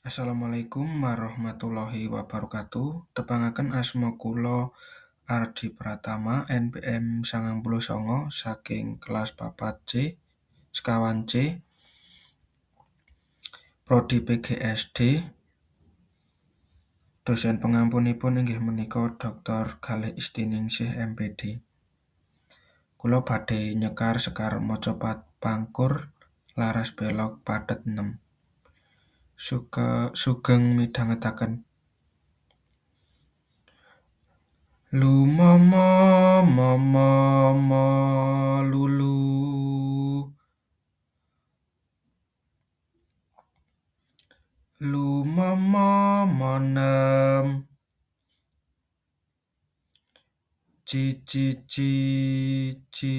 Assalamualaikum warahmatullahi wabarakatuh. Tepangaken asma kula Ardi Pratama, NPM 99 saking kelas 4C, sekawan C, Prodi PGSD. Dosen pengampunipun inggih menika Dr. Galih Istiningsih MPD. Kula badhe nyekar sekar maca pangkur laras belok padhet 6. Sugeng midhangetaken. Lumomo momo mo lulu. Lumomo monem. Cici cici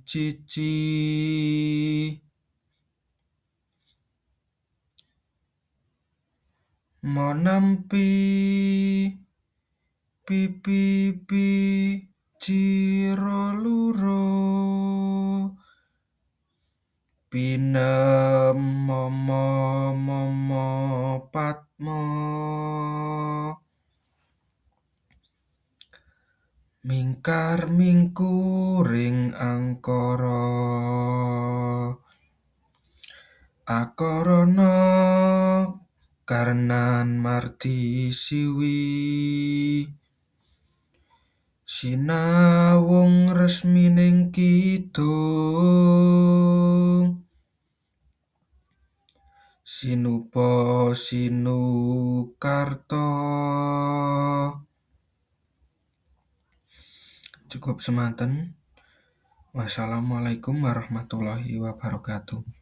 cici. Monempi pipi ciro luro. Pinem momo momo patmo. Mingkar mingkuring angkara. Akorana karenan marti siwi. Sinawung resmining kidung. Sinupa sinukarta. Cukup semanten. Wassalamualaikum warahmatullahi wabarakatuh.